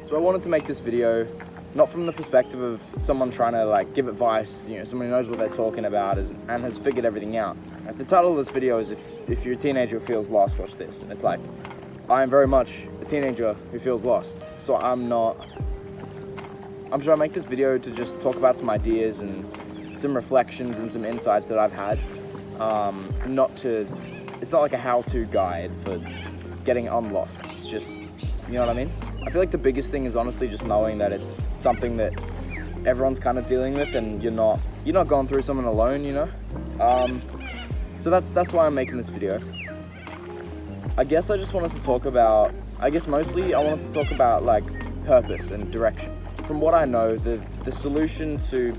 So I wanted to make this video not from the perspective of someone trying to like give advice, someone who knows what they're talking about and has figured everything out. Like, the title of this video is if you're a teenager who feels lost, watch this. And it's like, I am very much a teenager who feels lost. So I'm trying to make this video to just talk about some ideas and some reflections and some insights that I've had. It's not like a how-to guide for getting unlost. It's just, you know what I mean? I feel like the biggest thing is honestly just knowing that it's something that everyone's kind of dealing with, and you're not going through something alone, So that's why I'm making this video. I guess I just wanted to talk about, mostly I wanted to talk about like purpose and direction. From what I know, the solution to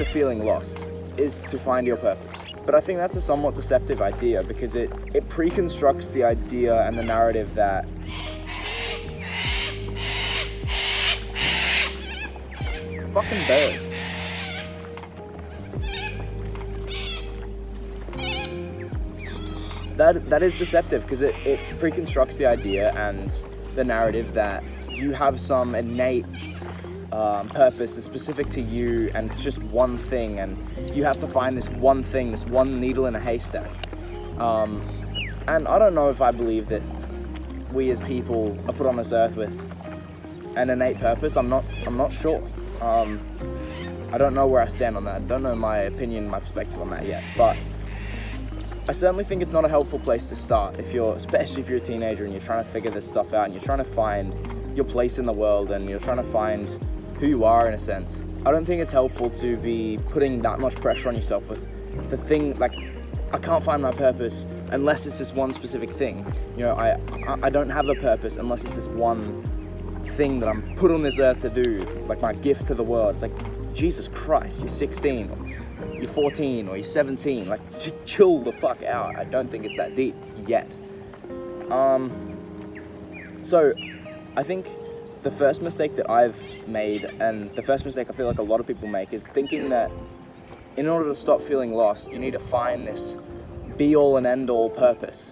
feeling lost is to find your purpose. But I think that's a somewhat deceptive idea because it pre-constructs the idea and the narrative that fucking birds. That is deceptive because it pre-constructs the idea and the narrative that you have some innate purpose that's specific to you, and it's just one thing, and you have to find this one thing, this one needle in a haystack. And I don't know if I believe that we as people are put on this earth with an innate purpose. I'm not sure. I don't know where I stand on that. I don't know my opinion, my perspective on that yet, but I certainly think it's not a helpful place to start especially if you're a teenager and you're trying to figure this stuff out and you're trying to find your place in the world and you're trying to find who you are in a sense. I don't think it's helpful to be putting that much pressure on yourself with the thing, like, I can't find my purpose unless it's this one specific thing. I don't have a purpose unless it's this one thing that I'm put on this earth to do. It's like my gift to the world. It's like, Jesus Christ, you're 16, or you're 14, or you're 17. Like, chill the fuck out. I don't think it's that deep yet. So I think the first mistake that I've made, and the first mistake I feel like a lot of people make, is thinking that in order to stop feeling lost, you need to find this be-all and end-all purpose.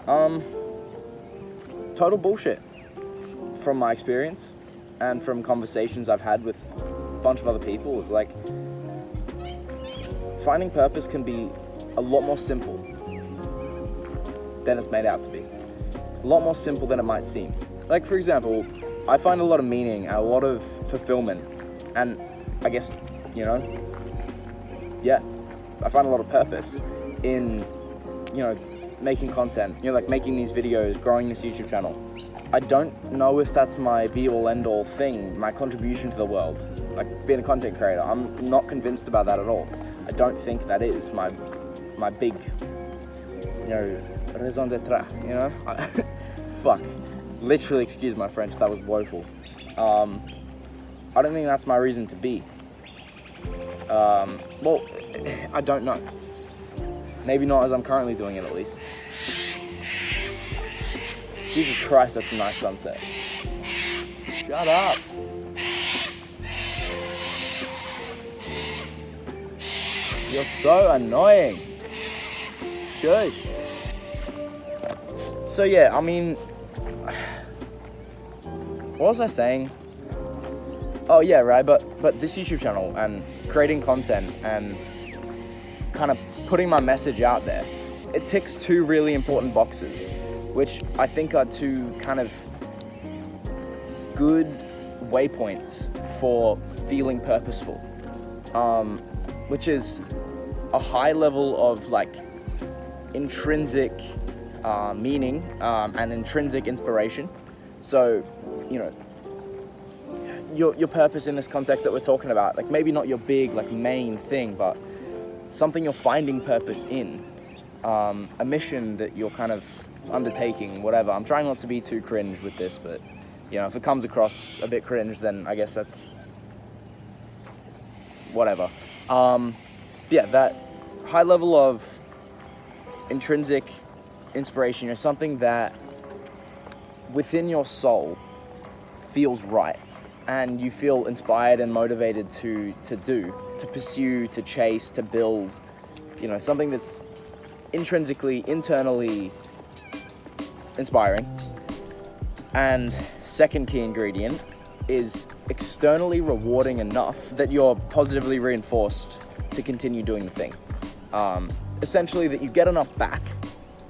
Total bullshit from my experience and from conversations I've had with a bunch of other people. It's like, finding purpose can be a lot more simple than it's made out to be. A lot more simple than it might seem. Like, for example, I find a lot of meaning and a lot of fulfillment, and I guess, I find a lot of purpose in, making content, like making these videos, growing this YouTube channel. I don't know if that's my be-all end-all thing, my contribution to the world, like being a content creator. I'm not convinced about that at all. I don't think that is my big, raison d'etre, Fuck. Literally, excuse my French, that was woeful. I don't think that's my reason to be. Well, I don't know. Maybe not as I'm currently doing it, at least. Jesus Christ, that's a nice sunset. Shut up. You're so annoying. Shush. So yeah, I mean, what was I saying? Oh yeah, right, but this YouTube channel and creating content and kind of putting my message out there, it ticks two really important boxes, which I think are two kind of good waypoints for feeling purposeful, which is a high level of like intrinsic meaning and intrinsic inspiration. So, your purpose in this context that we're talking about, like maybe not your big like main thing, but something you're finding purpose in, a mission that you're kind of undertaking, whatever. I'm trying not to be too cringe with this, but if it comes across a bit cringe, then I guess that's whatever. That high level of intrinsic inspiration, something that within your soul feels right and you feel inspired and motivated to pursue, to chase, to build, something that's intrinsically, internally inspiring, and second key ingredient is externally rewarding enough that you're positively reinforced to continue doing the thing. Essentially that you get enough back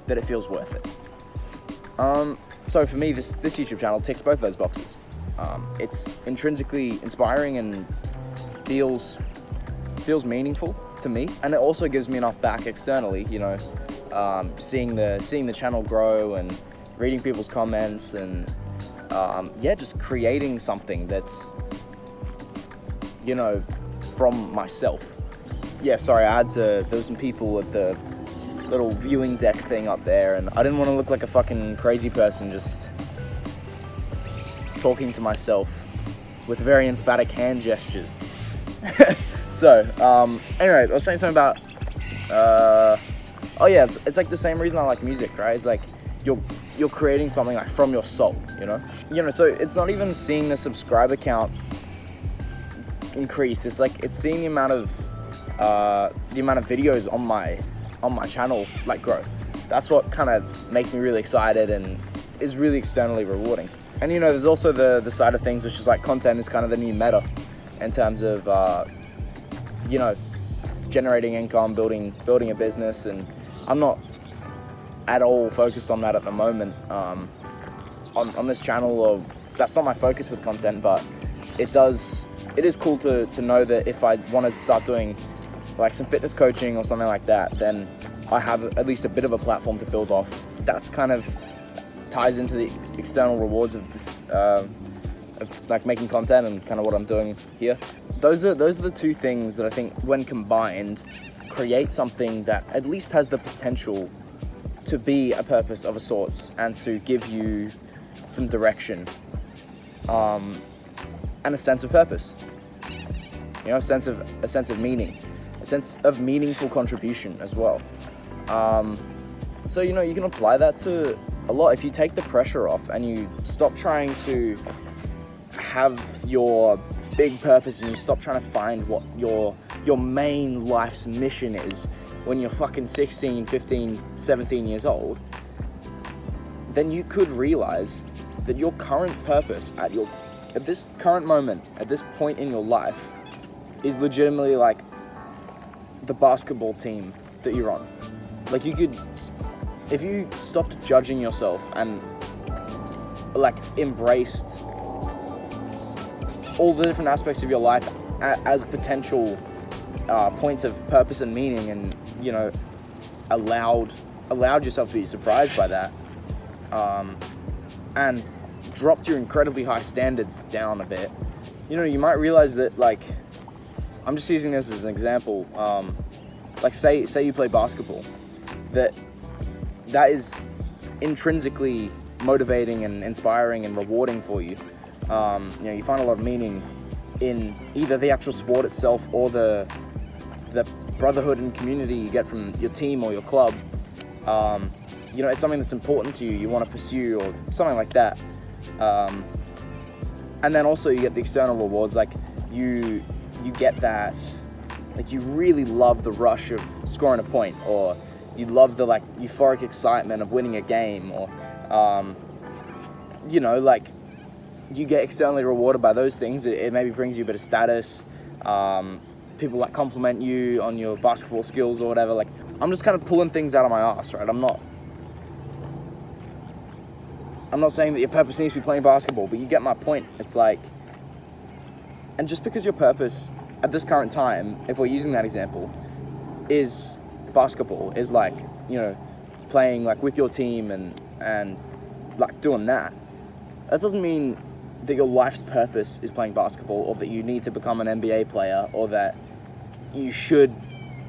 that it feels worth it. So for me, this YouTube channel ticks both those boxes. It's intrinsically inspiring and feels meaningful to me, and it also gives me enough back externally, seeing the channel grow and reading people's comments and just creating something that's from myself. Yeah, sorry, there was some people at the little viewing deck thing up there, and I didn't want to look like a fucking crazy person just talking to myself with very emphatic hand gestures. So, anyway, I was saying something about, it's like the same reason I like music, right? It's like you're creating something like from your soul, so it's not even seeing the subscriber count increase. It's like it's seeing the amount of videos on my channel like grow. That's what kind of makes me really excited and is really externally rewarding. And there's also the side of things which is like content is kind of the new meta in terms of generating income, building a business, and I'm not at all focused on that at the moment on this channel, or that's not my focus with content, but it is cool to know that if I wanted to start doing like some fitness coaching or something like that, then I have at least a bit of a platform to build off. That's kind of ties into the external rewards of this, of like making content and kind of what I'm doing here. Those are the two things that I think when combined create something that at least has the potential to be a purpose of a sorts and to give you some direction and a sense of purpose, a sense of meaning, a sense of meaningful contribution as well. So you can apply that to a lot. If you take the pressure off and you stop trying to have your big purpose and you stop trying to find what your main life's mission is when you're fucking 16, 15, 17 years old, then you could realize that your current purpose at this current moment, at this point in your life, is legitimately like the basketball team that you're on. Like if you stopped judging yourself and like embraced all the different aspects of your life as potential points of purpose and meaning, and allowed yourself to be surprised by that, and dropped your incredibly high standards down a bit, you might realize that, like, I'm just using this as an example, like say you play basketball, that is intrinsically motivating and inspiring and rewarding for you. You find a lot of meaning in either the actual sport itself or the brotherhood and community you get from your team or your club. It's something that's important to you, you want to pursue, or something like that. And then also you get the external rewards, like you get that, like you really love the rush of scoring a point, or you love the like euphoric excitement of winning a game, or like you get externally rewarded by those things. It maybe brings you a bit of status. People like compliment you on your basketball skills or whatever. Like, I'm just kind of pulling things out of my ass, right? I'm not saying that your purpose needs to be playing basketball, but you get my point. It's like, and just because your purpose at this current time, if we're using that example, is basketball, is like, playing like with your team and like doing that doesn't mean that your life's purpose is playing basketball, or that you need to become an NBA player, or that you should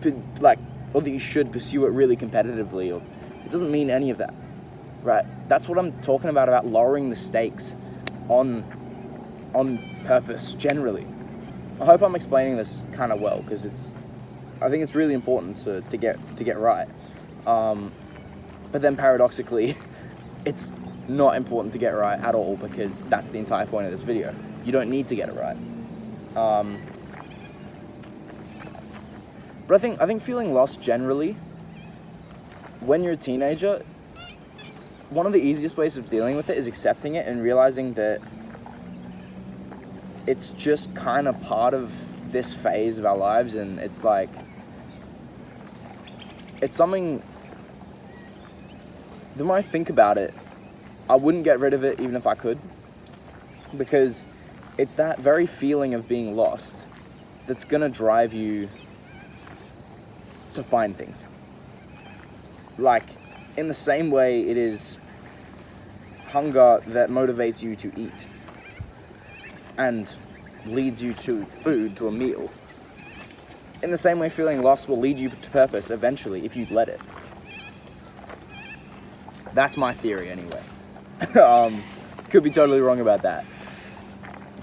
pursue it really competitively, or it doesn't mean any of that, right? That's what I'm talking about lowering the stakes on purpose generally. I hope I'm explaining this kind of well, because I think it's really important to get right. But then paradoxically, it's not important to get right at all, because that's the entire point of this video. You don't need to get it right. But I think feeling lost generally, when you're a teenager, one of the easiest ways of dealing with it is accepting it and realizing that it's just kind of part of this phase of our lives, and it's like, it's something, the more I think about it, I wouldn't get rid of it even if I could, because it's that very feeling of being lost that's gonna drive you to find things. Like, in the same way it is hunger that motivates you to eat and leads you to food, to a meal. In the same way, feeling lost will lead you to purpose eventually if you let it. That's my theory anyway. Could be totally wrong about that.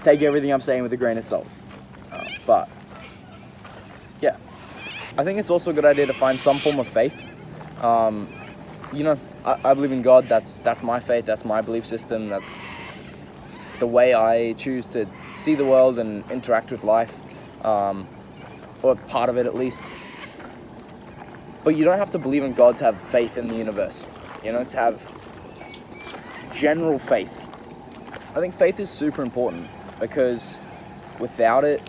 Take everything I'm saying with a grain of salt. But yeah, I think it's also a good idea to find some form of faith. You know, I believe in God. That's my faith. That's my belief system. That's the way I choose to see the world and interact with life, or part of it at least. But you don't have to believe in God to have faith in the universe, you know, to have general faith. I think faith is super important, because without it,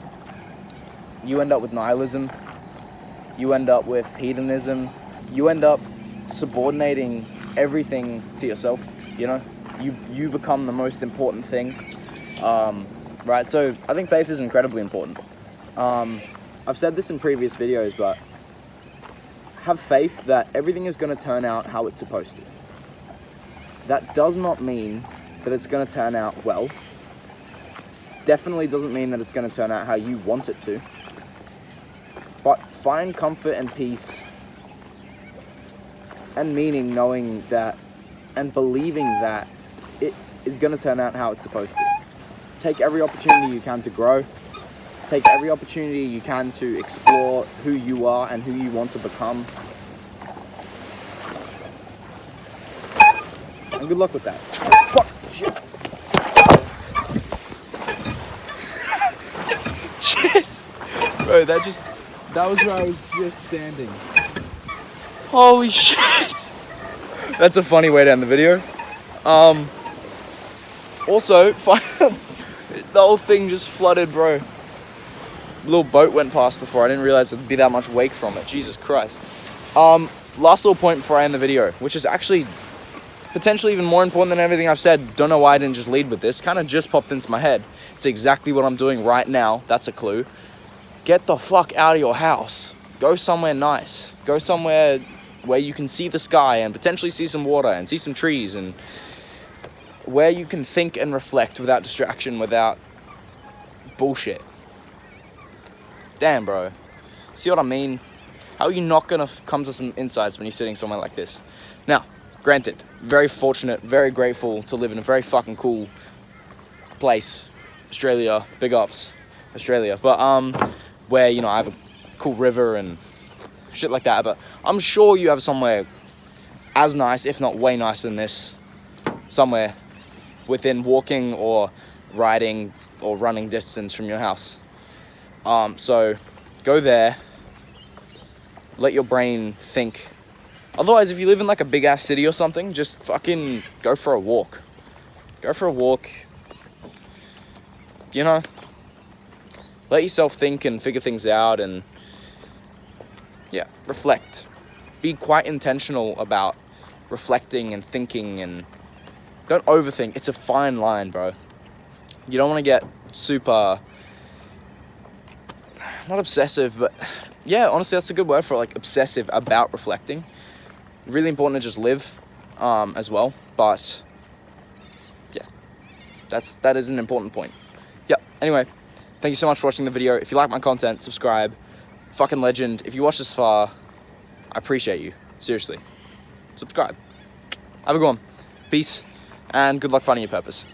you end up with nihilism, you end up with hedonism, you end up subordinating everything to yourself, you know? You become the most important thing, right? So I think faith is incredibly important. I've said this in previous videos, but have faith that everything is going to turn out how it's supposed to. That does not mean that it's going to turn out well. Definitely doesn't mean that it's going to turn out how you want it to. But find comfort and peace and meaning knowing that and believing that it is going to turn out how it's supposed to. Take every opportunity you can to grow. Take every opportunity you can to explore who you are and who you want to become. And good luck with that. Fuck, shit. Jeez. Bro, that was where I was just standing. Holy shit. That's a funny way to end the video. Also, the whole thing just flooded, bro. A little boat went past before. I didn't realize there'd be that much wake from it. Jesus Christ. Last little point before I end the video, which is actually potentially even more important than everything I've said. Don't know why I didn't just lead with this. Kind of just popped into my head. It's exactly what I'm doing right now. That's a clue. Get the fuck out of your house. Go somewhere nice. Go somewhere where you can see the sky and potentially see some water and see some trees, and where you can think and reflect without distraction, without bullshit. Damn, bro. See what I mean? How are you not gonna come to some insights when you're sitting somewhere like this? Now, granted, very fortunate, very grateful to live in a very fucking cool place. Australia, big ups, Australia. But, where, you know, I have a cool river and shit like that. But I'm sure you have somewhere as nice, if not way nicer than this, somewhere within walking or riding or running distance from your house. So go there, let your brain think. Otherwise, if you live in like a big ass city or something, just fucking go for a walk. Go for a walk. You know, let yourself think and figure things out, and yeah, reflect. Be quite intentional about reflecting and thinking, and don't overthink. It's a fine line, bro. You don't want to get super, not obsessive, but yeah, honestly, that's a good word for it, like obsessive about reflecting. Really important to just live as well, but yeah, that is an important point. Yeah, anyway, thank you so much for watching the video. If you like my content, subscribe. Fucking legend. If you watched this far, I appreciate you. Seriously. Subscribe. Have a good one. Peace, and good luck finding your purpose.